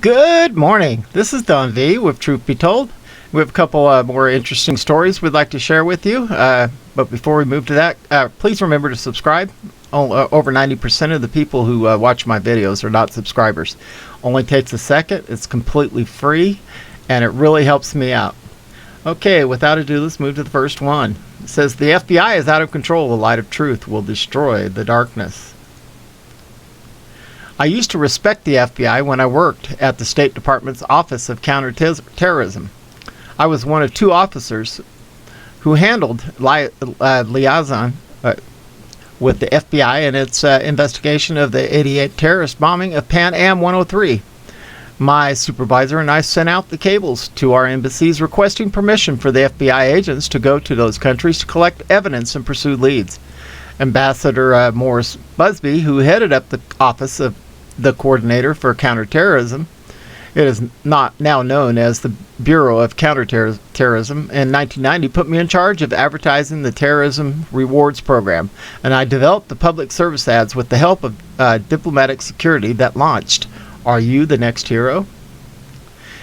Good morning. This is Don V with Truth Be Told. We have a couple more interesting stories we'd like to share with you. But before we move to that, please remember to subscribe. Over 90% of the people who watch my videos are not subscribers. Only takes a second. It's completely free, and it really helps me out. Okay, without ado, let's move to the first one. It says, the FBI is out of control. The light of truth will destroy the darkness. I used to respect the FBI when I worked at the State Department's Office of Counterterrorism. I was one of two officers who handled liaison with the FBI in its investigation of the '88 terrorist bombing of Pan Am 103. My supervisor and I sent out the cables to our embassies requesting permission for the FBI agents to go to those countries to collect evidence and pursue leads. Ambassador Morris Busby, who headed up the Office of the Coordinator for Counterterrorism, it is not now known as the Bureau of Counterterrorism, in 1990 put me in charge of advertising the Terrorism Rewards Program, and I developed the public service ads with the help of diplomatic security that launched Are You the Next Hero?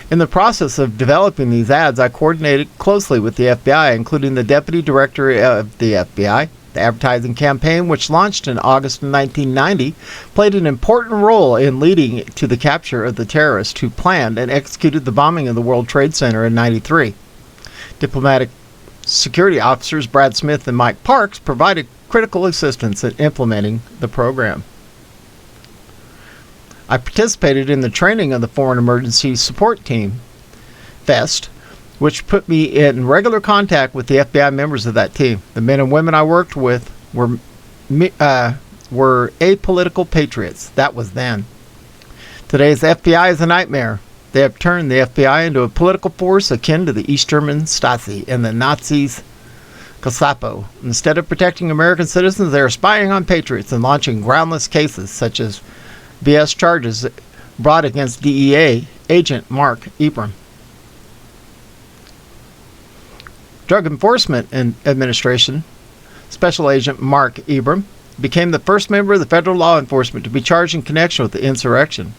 In the process of developing these ads, I coordinated closely with the FBI, including the Deputy Director of the FBI. The advertising campaign, which launched in August of 1990, played an important role in leading to the capture of the terrorists who planned and executed the bombing of the World Trade Center in '93. Diplomatic security officers Brad Smith and Mike Parks provided critical assistance in implementing the program. I participated in the training of the Foreign Emergency Support Team, FEST, which put me in regular contact with the FBI members of that team. The men and women I worked with were apolitical patriots. That was then. Today's FBI is a nightmare. They have turned the FBI into a political force akin to the East German Stasi and the Nazis' Gestapo. Instead of protecting American citizens, they are spying on patriots and launching groundless cases such as BS charges brought against DEA agent Mark Ebram. Drug Enforcement Administration Special Agent Mark Ebram became the first member of the federal law enforcement to be charged in connection with the insurrection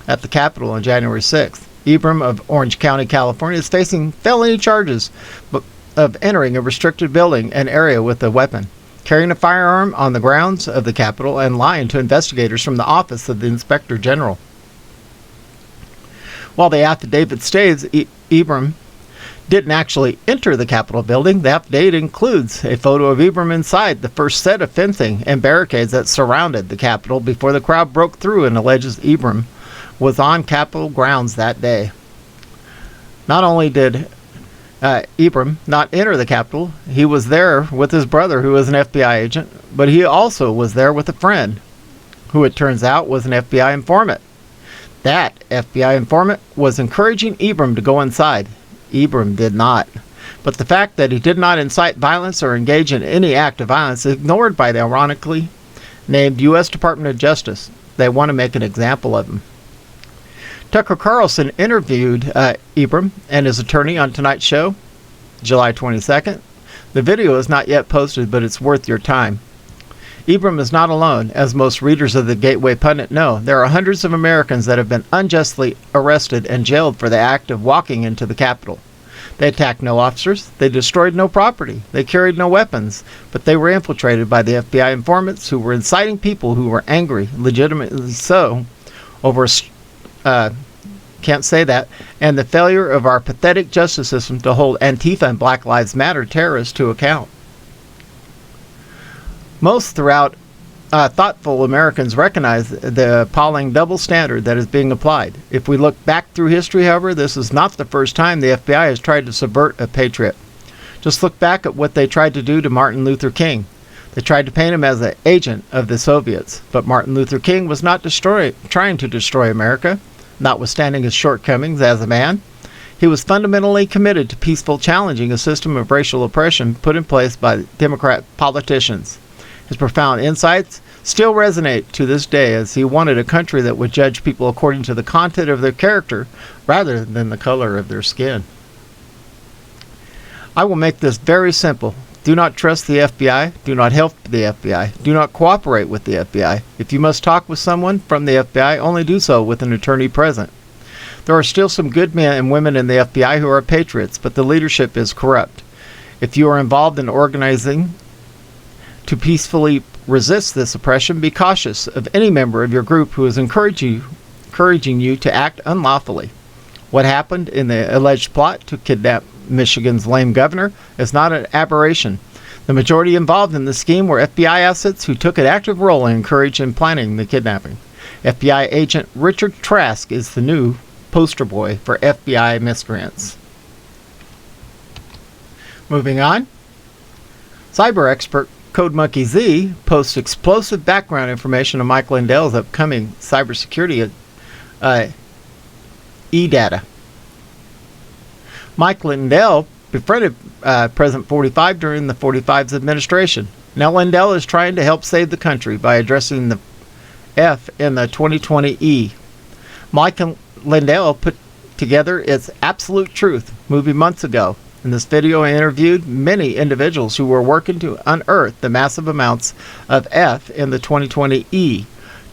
at the Capitol on January 6th. Ebram of Orange County, California, is facing felony charges of entering a restricted building and area with a weapon, carrying a firearm on the grounds of the Capitol, and lying to investigators from the Office of the Inspector General. While the affidavit states Ebram didn't actually enter the Capitol building, the affidavit includes a photo of Ebram inside the first set of fencing and barricades that surrounded the Capitol before the crowd broke through, and alleges Ebram was on Capitol grounds that day. Not only did Ebram not enter the Capitol, he was there with his brother, who was an FBI agent, but he also was there with a friend, who it turns out was an FBI informant. That FBI informant was encouraging Ebram to go inside. Ebram did not. But the fact that he did not incite violence or engage in any act of violence is ignored by the ironically named U.S. Department of Justice. They want to make an example of him. Tucker Carlson interviewed Ebram and his attorney on Tonight's Show, July 22nd. The video is not yet posted, but it's worth your time. Ebram is not alone. As most readers of the Gateway Pundit know, there are hundreds of Americans that have been unjustly arrested and jailed for the act of walking into the Capitol. They attacked no officers, they destroyed no property, they carried no weapons, but they were infiltrated by the FBI informants who were inciting people who were angry, legitimately so, over can't say that, and the failure of our pathetic justice system to hold Antifa and Black Lives Matter terrorists to account. Most thoughtful Americans recognize the appalling double standard that is being applied. If we look back through history, however, this is not the first time the FBI has tried to subvert a patriot. Just look back at what they tried to do to Martin Luther King. They tried to paint him as an agent of the Soviets, but Martin Luther King was not trying to destroy America, notwithstanding his shortcomings as a man. He was fundamentally committed to peaceful challenging a system of racial oppression put in place by Democrat politicians. His profound insights still resonate to this day, as he wanted a country that would judge people according to the content of their character rather than the color of their skin. I will make this very simple. Do not trust the FBI. Do not help the FBI. Do not cooperate with the FBI. If you must talk with someone from the FBI, only do so with an attorney present. There are still some good men and women in the FBI who are patriots, but the leadership is corrupt. If you are involved in organizing to peacefully resist this oppression, be cautious of any member of your group who is encouraging you to act unlawfully. What happened in the alleged plot to kidnap Michigan's lame governor is not an aberration. The majority involved in the scheme were FBI assets who took an active role in encouraging and planning the kidnapping. FBI agent Richard Trask is the new poster boy for FBI miscreants. Moving on. Cyber expert CodeMonkey Z posts explosive background information on Mike Lindell's upcoming cybersecurity E.Data. Mike Lindell befriended President 45 during the 45's administration. Now Lindell is trying to help save the country by addressing the F in the 2020 E. Mike Lindell put together its Absolute Truth movie months ago. In this video, I interviewed many individuals who were working to unearth the massive amounts of F in the 2020 E.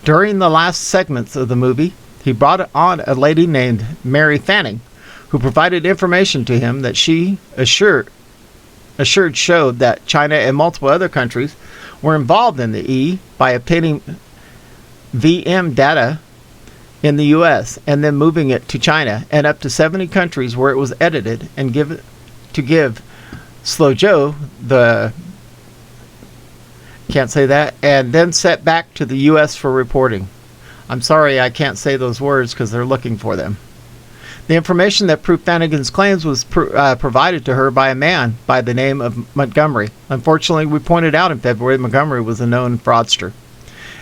During the last segments of the movie, he brought on a lady named Mary Fanning, who provided information to him that she assured showed that China and multiple other countries were involved in the E by obtaining VM data in the U.S. and then moving it to China and up to 70 countries where it was edited and give Slow Joe the can't say that and then sent back to the U.S. for reporting. I'm sorry I can't say those words because they're looking for them. The information that proved Fannin's claims was provided to her by a man by the name of Montgomery. Unfortunately, we pointed out in February Montgomery was a known fraudster.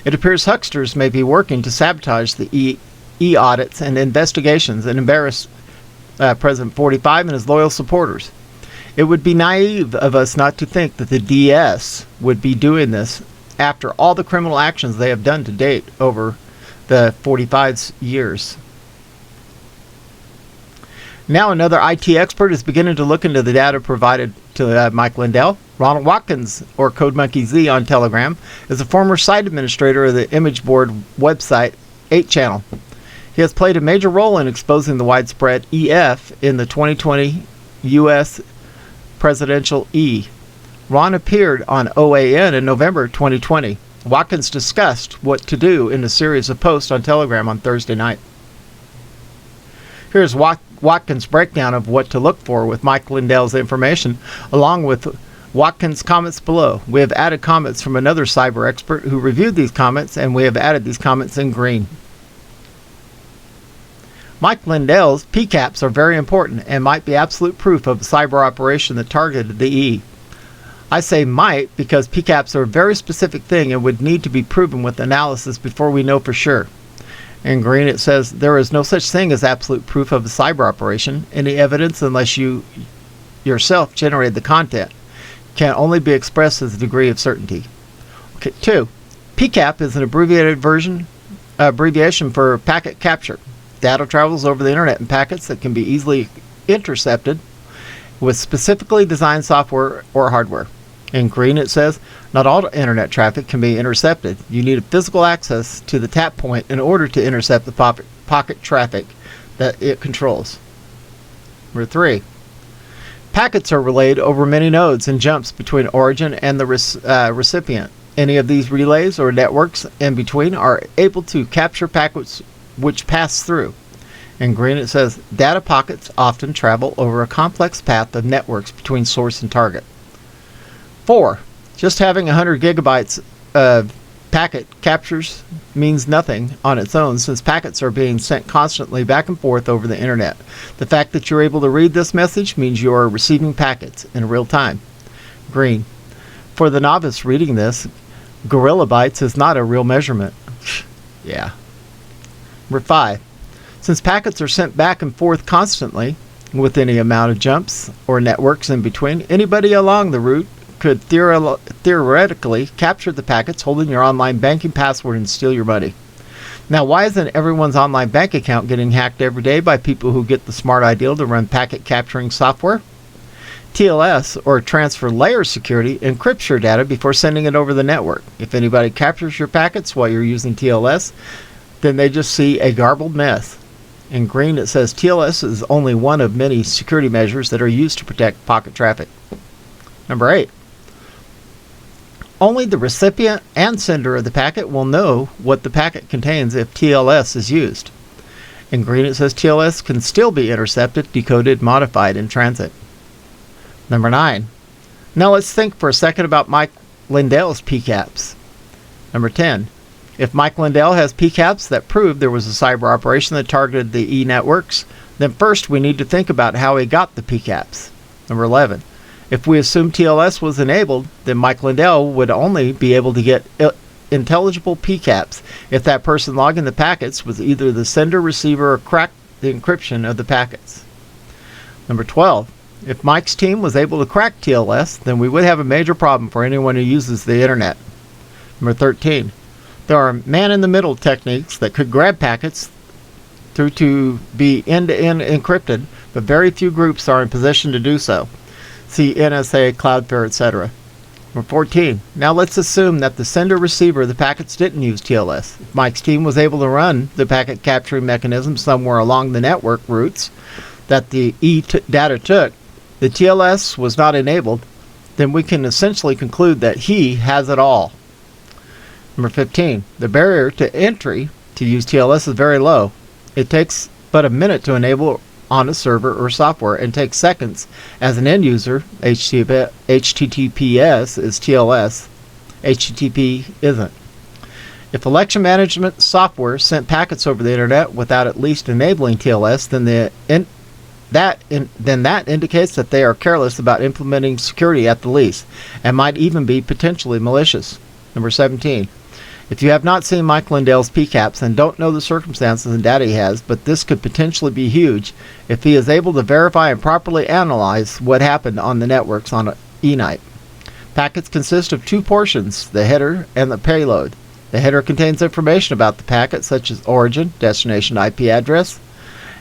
It appears hucksters may be working to sabotage the E-audits and investigations and embarrass President 45 and his loyal supporters. It would be naive of us not to think that the DS would be doing this after all the criminal actions they have done to date over the 45's years. Now another IT expert is beginning to look into the data provided to Mike Lindell. Ronald Watkins, or CodeMonkey Z on Telegram, is a former site administrator of the image board website 8channel. He has played a major role in exposing the widespread EF in the 2020 U.S. presidential E. Ron appeared on OAN in November 2020. Watkins discussed what to do in a series of posts on Telegram on Thursday night. Here's Watkins' breakdown of what to look for with Mike Lindell's information, along with Watkins' comments below. We have added comments from another cyber expert who reviewed these comments, and we have added these comments in green. Mike Lindell's PCAPs are very important and might be absolute proof of a cyber operation that targeted the E. I say might because PCAPs are a very specific thing and would need to be proven with analysis before we know for sure. In green it says, there is no such thing as absolute proof of a cyber operation. Any evidence, unless you yourself generated the content, can only be expressed as a degree of certainty. Okay, 2. PCAP is an abbreviation for packet capture. Data travels over the internet in packets that can be easily intercepted with specifically designed software or hardware. In green it says, not all internet traffic can be intercepted. You need a physical access to the tap point in order to intercept the pocket traffic that it controls. Number 3. Packets are relayed over many nodes and jumps between origin and the recipient. Any of these relays or networks in between are able to capture packets which pass through. In green it says, data packets often travel over a complex path of networks between source and target. 4. Just having 100 gigabytes of packet captures means nothing on its own, since packets are being sent constantly back and forth over the internet. The fact that you're able to read this message means you are receiving packets in real time. Green. For the novice reading this, gorilla bytes is not a real measurement. Yeah. Number 5. Since packets are sent back and forth constantly, with any amount of jumps or networks in between, anybody along the route could theoretically capture the packets holding your online banking password and steal your money. Now, why isn't everyone's online bank account getting hacked every day by people who get the smart idea to run packet capturing software? TLS, or transfer layer security, encrypts your data before sending it over the network. If anybody captures your packets while you're using TLS, then they just see a garbled mess. In green it says TLS is only one of many security measures that are used to protect packet traffic. Number 8. Only the recipient and sender of the packet will know what the packet contains if TLS is used. In green it says TLS can still be intercepted, decoded, modified in transit. Number 9. Now let's think for a second about Mike Lindell's PCAPs. Number 10. If Mike Lindell has PCAPs that prove there was a cyber operation that targeted the E networks, then first we need to think about how he got the PCAPs. Number 11. If we assume TLS was enabled, then Mike Lindell would only be able to get intelligible PCAPs if that person logging the packets was either the sender, receiver, or cracked the encryption of the packets. Number 12. If Mike's team was able to crack TLS, then we would have a major problem for anyone who uses the internet. Number 13. There are man-in-the-middle techniques that could grab packets through to be end-to-end encrypted, but very few groups are in position to do so. See NSA, Cloudflare, etc. Number 14. Now let's assume that the sender-receiver of the packets didn't use TLS. If Mike's team was able to run the packet capturing mechanism somewhere along the network routes that the E.Data took, the TLS was not enabled, then we can essentially conclude that he has it all. Number 15. The barrier to entry to use TLS is very low. It takes but a minute to enable on a server or software and takes seconds as an end user. HTTPS is TLS. HTTP isn't. If election management software sent packets over the internet without at least enabling TLS, then that indicates that they are careless about implementing security at the least, and might even be potentially malicious. Number 17. If you have not seen Mike Lindell's PCAPs and don't know the circumstances and data he has, but this could potentially be huge if he is able to verify and properly analyze what happened on the networks on E-night. Packets consist of two portions, the header and the payload. The header contains information about the packet, such as origin, destination IP address.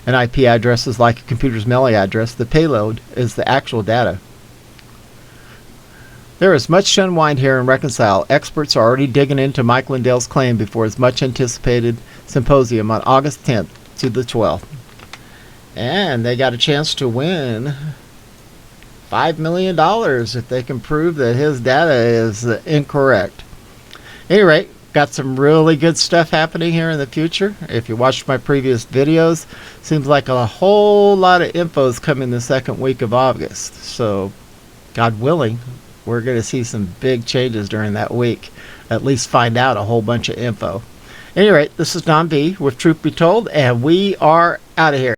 An IP address is like a computer's mailing address. The payload is the actual data. There is much to unwind here and reconcile. Experts are already digging into Mike Lindell's claim before his much anticipated symposium on August 10th to the 12th. And they got a chance to win $5 million if they can prove that his data is incorrect. At any rate, got some really good stuff happening here in the future. If you watched my previous videos, seems like a whole lot of info is coming the second week of August. So, God willing, we're going to see some big changes during that week. At least find out a whole bunch of info. At any rate, this is Don B with Truth Be Told, and we are out of here.